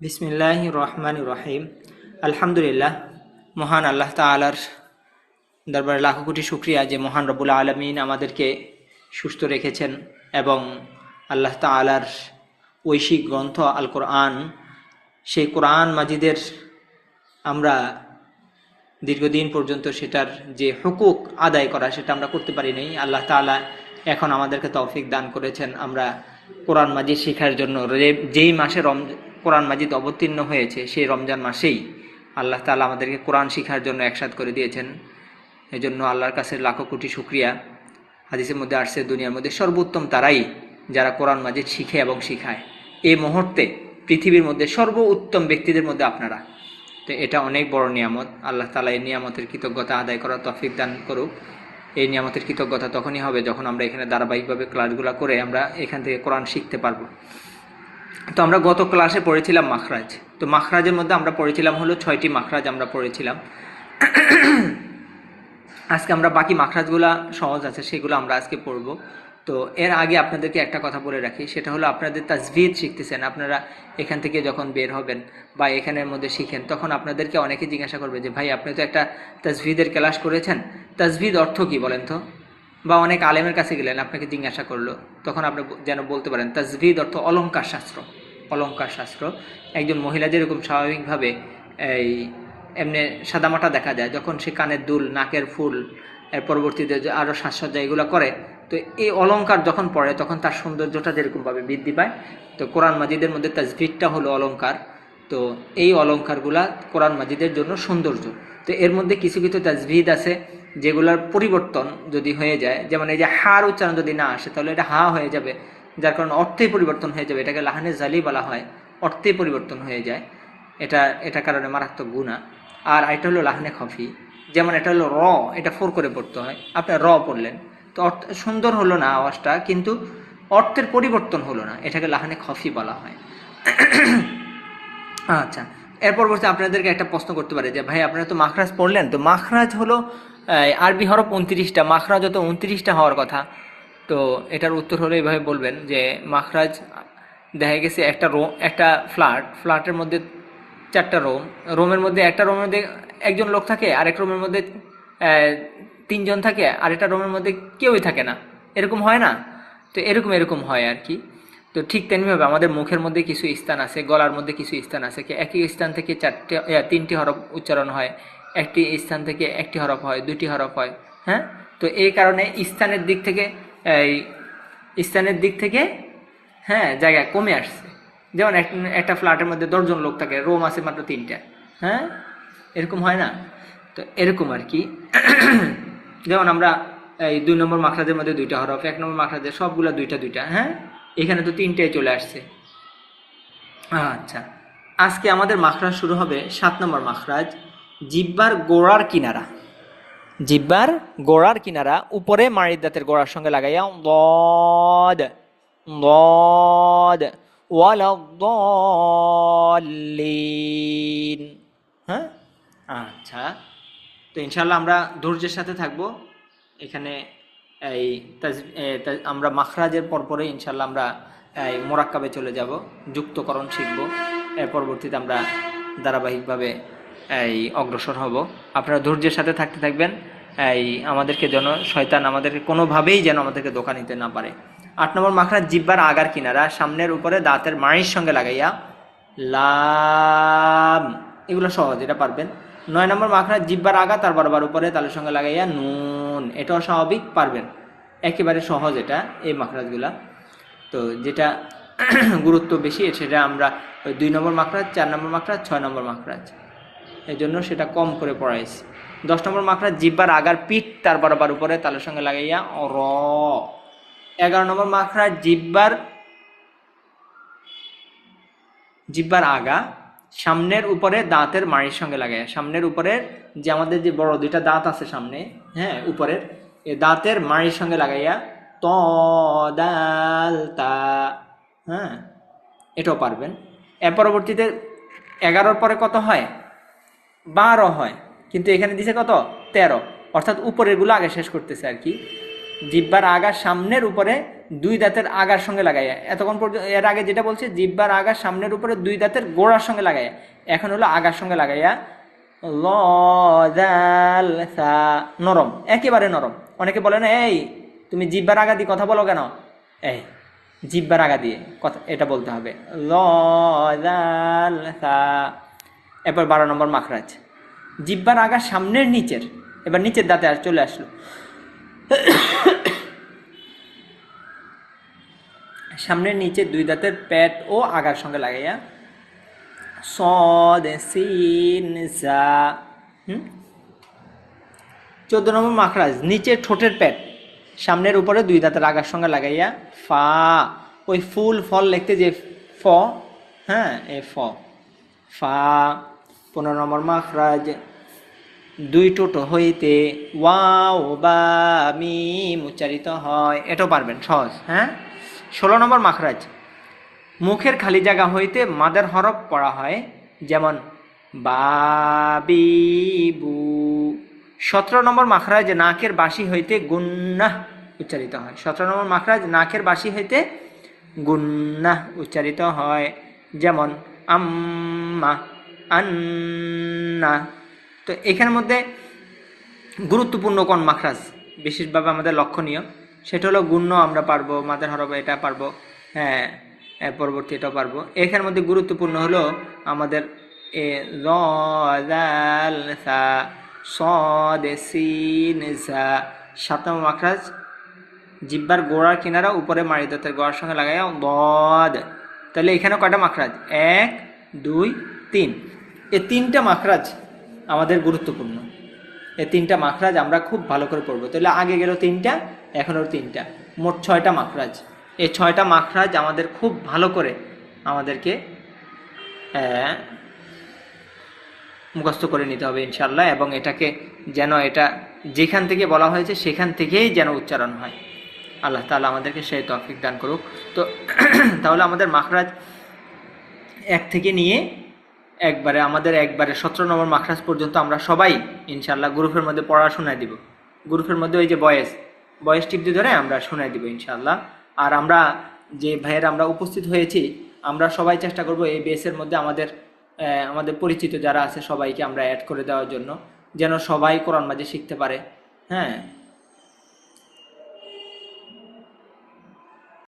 বিসমিল্লাহির রহমানির রহিম। আলহামদুলিল্লাহ, মহান আল্লাহ তাআলার দরবারে লাখো কোটি শুকরিয়া যে মহান রব্বুল আলামিন আমাদেরকে সুস্থ রেখেছেন এবং আল্লাহ তাআলার ঐশিক গ্রন্থ আল কোরআন, সেই কোরআন মাজিদের আমরা দীর্ঘদিন পর্যন্ত সেটার যে হুকুক আদায় করা সেটা আমরা করতে পারি নাই। আল্লাহ তাআলা এখন আমাদেরকে তৌফিক দান করেছেন আমরা কোরআন মাজিদ শেখার জন্য। যেই মাসে কোরআন মাজিদ অবতীর্ণ হয়েছে সেই রমজান মাসেই আল্লাহ তাআলা আমাদেরকে কোরআন শেখার জন্য একসাথ করে দিয়েছেন। এজন্য আল্লাহর কাছে লাখো কোটি শুকরিয়া। হাদিসের মধ্যে আসছে, দুনিয়ার মধ্যে সর্বোত্তম তারাই যারা কোরআন মাজিদ শিখে এবং শিখায়। এই মুহূর্তে পৃথিবীর মধ্যে সর্বোত্তম ব্যক্তিদের মধ্যে আপনারা। তো এটা অনেক বড় নিয়ামত। আল্লাহ তাআলা এই নিয়ামতের কৃতজ্ঞতা আদায় করার তৌফিক দান করুক। এই নিয়ামতের কৃতজ্ঞতা তখনই হবে যখন আমরা এখানে ধারাবাহিকভাবে ক্লাসগুলো করে আমরা এখান থেকে কোরআন শিখতে পারবো। তো আমরা গত ক্লাসে পড়েছিলাম মাখরাজ। তো মাখরাজের মধ্যে আমরা পড়েছিলাম হলো 6টি মাখরাজ আমরা পড়েছিলাম। আজকে আমরা বাকি মাখরাজগুলা সহজ আছে সেগুলো আমরা আজকে পড়ব। তো এর আগে আপনাদেরকে একটা কথা বলে রাখি, সেটা হলো আপনাদের তাজভিদ শিখতেছেন, আপনারা এখান থেকে যখন বের হবেন বা এখানের মধ্যে শিখেন তখন আপনাদেরকে অনেকে জিজ্ঞাসা করবে যে ভাই আপনি তো একটা তাজভিদের ক্লাস করেছেন, তাজভিদ অর্থ কি বলেন তো? বা অনেক আলেমের কাছে গেলেন, আপনাকে জিজ্ঞাসা করলো, তখন আপনি যেন বলতে পারেন তাজভিদ অর্থ অলঙ্কার শাস্ত্র। অলঙ্কার শাস্ত্র একজন মহিলা যেরকম স্বাভাবিকভাবে এই এমনি সাদামাটা দেখা যায় যখন সে কানের দুল, নাকের ফুল, এর পরবর্তীতে আরও সাজসজ্জা এগুলো করে, তো এই অলঙ্কার যখন পড়ে তখন তার সৌন্দর্যটা যেরকমভাবে বৃদ্ধি পায়। তো কোরআন মাজিদের মধ্যে তাজভিদটা হলো অলঙ্কার। তো এই অলঙ্কারগুলা কোরআন মাজিদের জন্য সৌন্দর্য। তো এর মধ্যে কিছু কিছু তাজভিদ আছে যেগুলোর পরিবর্তন যদি হয়ে যায়, যেমন এই যে হার উচ্চারণ যদি না আসে তাহলে এটা হা হয়ে যাবে, যার কারণে অর্থেই পরিবর্তন হয়ে যাবে। এটাকে লাহানে জালি বলা হয়, অর্থেই পরিবর্তন হয়ে যায়। এটা কারণে মারাত্মক গুনাহ। আর এটা হলো লাহানে খফি, যেমন এটা হলো র, এটা ফোর করে পড়তে হয়, আপনি র পড়লেন তো অর্থ সুন্দর হলো না আওয়াজটা, কিন্তু অর্থের পরিবর্তন হলো না, এটাকে লাহানে খফি বলা হয়। আচ্ছা, এর পরবর্তী আপনাদেরকে একটা প্রশ্ন করতে পারে যে ভাই আপনারা তো মাখরাজ পড়লেন, তো মাখরাজ হলো আরবি হরফ 29টা, মাখরাজ তো 29টা হওয়ার কথা। তো এটার উত্তর হলো এইভাবে বলবেন যে মাখরাজ দেখা গেছে একটা ফ্ল্যাটের মধ্যে 4টা রুমের মধ্যে একটা রুমের মধ্যে একজন লোক থাকে, আরেক রুমের মধ্যে 3জন থাকে, আরেকটা রুমের মধ্যে কেউই থাকে না, এরকম হয় না? তো এরকম হয় আর কি। তো ঠিক তেমনিভাবে আমাদের মুখের মধ্যে কিছু স্থান আছে, গলার মধ্যে কিছু স্থান আছে, একই স্থান থেকে 3টি হরফ উচ্চারণ হয়, একটি স্থান থেকে 1টি হরফ হয়, 2টি হরফ হয়। হ্যাঁ, তো এই কারণে স্থানের দিক থেকে হ্যাঁ জায়গা কমে আসছে। যেমন একটা ফ্ল্যাটের মধ্যে 10জন লোক থাকে, রুম আছে মাত্র 3টা। হ্যাঁ, এরকম হয় না? তো এরকম আর কি। যেমন আমরা এই 2 নম্বর মাখরাজের মধ্যে 2টা হরফ, 1 নম্বর মাখরাজের সবগুলা 2টা। হ্যাঁ, এখানে তো 3টাই চলে আসছে। আচ্ছা, আজকে আমাদের মাখরাজ শুরু হবে 7 নম্বর মাখরাজ, জিহ্বার গোড়ার কিনারা। জিহ্বার গোড়ার কিনারা উপরে মাড়ির দাঁতের গোড়ার সঙ্গে লাগাইয়া দদ দদ ওয়ালাদ-দাল্লিন। হ্যাঁ, আচ্ছা, তো ইনশাআল্লাহ আমরা ধৈর্যের সাথে থাকবো এখানে। এই আমরা মাখরাজের পরপরে ইনশাআল্লাহ আমরা এই মোরাক্কাবে চলে যাব, যুক্তকরণ শিখব। এর পরবর্তীতে আমরা ধারাবাহিকভাবে এই অগ্রসর হব। আপনারা ধৈর্যের সাথে থাকতে থাকবেন। এই আমাদেরকে যেন শয়তান আমাদেরকে কোনোভাবেই যেন আমাদেরকে ধোঁকা নিতে না পারে। 8 নম্বর মাখরাজ জিহ্বার আগার কিনারা সামনের উপরে দাঁতের মাড়ির সঙ্গে লাগাইয়া লাম, এগুলো সহজ, এটা পারবেন। 9 নম্বর মাখরাজ জিহ্বার আগা তার বরাবর উপরে তালের সঙ্গে লাগাইয়া নুন, এটাও স্বাভাবিক, পারবেন, একেবারে সহজ এটা এই মাখরাজগুলা। তো যেটা গুরুত্ব বেশি সেটা আমরা ওই 2 নম্বর মাখরাজ, 4 নম্বর মাখরাজ, 6 নম্বর মাখরাজ, এই জন্য সেটা কম করে পড়াইছি। 10 নম্বর মাখরাজ জিহ্বার আগার পিঠ তার বরাবর উপরে তালের সঙ্গে লাগাইয়া র। 11 নম্বর মাখরাজ জিহ্বার আগা সামনের উপরে দাঁতের মাড়ির সঙ্গে লাগাইয়া, সামনের উপরের যে আমাদের যে বড় 2টা দাঁত আছে সামনে, হ্যাঁ উপরের, এই দাঁতের মাড়ির সঙ্গে লাগাইয়া ত দাল তা। হ্যাঁ, এটাও পারবেন। এর পরবর্তীতে 11-র পরে কত হয়? 12 হয়, কিন্তু এখানে দিছে কত? 13, অর্থাৎ উপরের গুলো আগে শেষ করতেছে আর কি। জিহ্বার আগা সামনের উপরে দুই দাঁতের আগার সঙ্গে লাগাইয়া, এতক্ষণ পর্যন্ত এর আগে যেটা বলছে জিহ্বার আগার সামনের উপরে দুই দাঁতের গোড়ার সঙ্গে লাগাইয়া, এখন হলো আগার সঙ্গে লাগাইয়া ল দাল সা, নরম, একেবারে নরম। অনেকে বলে না এই তুমি জিহ্বার আগা দিয়ে কথা বলো কেন, এই জিহ্বার আগা দিয়ে কথা এটা বলতে হবে, ল দাল সা। এরপর 12 নম্বর মাখরাজ, জিহ্বার আগা সামনের নিচের, এবার নিচের দাঁতে আর চলে আসলো, সামনের নিচে দুই দাঁতের পেট ও আগার সঙ্গে লাগাইয়া সদ সিন জা। 14 নম্বর মাখরাজ, নিচের ঠোঁটের পেট সামনের উপরে দুই দাঁতের আগার সঙ্গে লাগাইয়া ফা, ওই ফুল ফল লিখতে যে ফ, হ্যাঁ এ ফ, ফা। 15 নম্বর মাখরাজ, দুই ঠোঁট হইতে ওয়াও বা মিম উচ্চারিত হয়, এটাও পারবেন সহজ, হ্যাঁ। 16 নম্বর মাখরাজ, মুখের খালি জায়গা হইতে মাদের হরফ পড়া হয়, যেমন বাবিবু। 17 নম্বর মাখরাজ, নাকের বাঁশি হইতে গুন্নাহ উচ্চারিত হয়। 17 নম্বর মাখরাজ, নাকের বাঁশি হইতে গুন্নাহ উচ্চারিত হয়, যেমন আম্মা, আন্না। তো এখানের মধ্যে গুরুত্বপূর্ণ কোন মাখরাজ বিশেষভাবে আমাদের লক্ষণীয়, সেটা হলো গুণ্য আমরা পারবো, মাদের হরফ এটা পারবো, হ্যাঁ পরবর্তী এটাও পারবো। এখানের মধ্যে গুরুত্বপূর্ণ হলো আমাদের এ র দাল সা সদ সিন জা। 7 নম্বর মাখরাজ, জিহ্বার গোড়ার কিনারা উপরে মাড়ি দাঁতের গোড়ার সঙ্গে লাগাইয়া দদ। তাহলে এখানে কয়টা মাখরাজ, 1 2 3, এই 3টা মাখরাজ আমাদের গুরুত্বপূর্ণ। এই 3টা মাখরাজ আমরা খুব ভালো করে পড়বো। তাহলে আগে গেল 3টা, এখন ওর 3টা, মোট 6টা মাখরাজ। এই 6টা মাখরাজ আমাদের খুব ভালো করে আমাদেরকে মুখস্থ করে নিতে হবে ইনশাল্লাহ, এবং এটাকে যেন এটা যেখান থেকে বলা হয়েছে সেখান থেকেই যেন উচ্চারণ হয়। আল্লাহ তাআলা আমাদেরকে সেই তৌফিক দান করুক। তো তাহলে আমাদের মাখরাজ 1 থেকে নিয়ে একবারে 17 নম্বর মাখরাজ পর্যন্ত আমরা সবাই ইনশাল্লাহ গ্রুপের মধ্যে পড়া শোনায় দিব। গ্রুপের মধ্যে ওই যে বয়েস টিপ দিয়ে ধরে আমরা শোনায় দিব ইনশাল্লাহ। আর আমরা যে ভাইয়েরা আমরা উপস্থিত হয়েছি, আমরা সবাই চেষ্টা করব এই বেসের মধ্যে আমাদের পরিচিত যারা আছে সবাইকে আমরা অ্যাড করে দেওয়ার জন্য, যেন সবাই কোরআন মাজিদ শিখতে পারে, হ্যাঁ।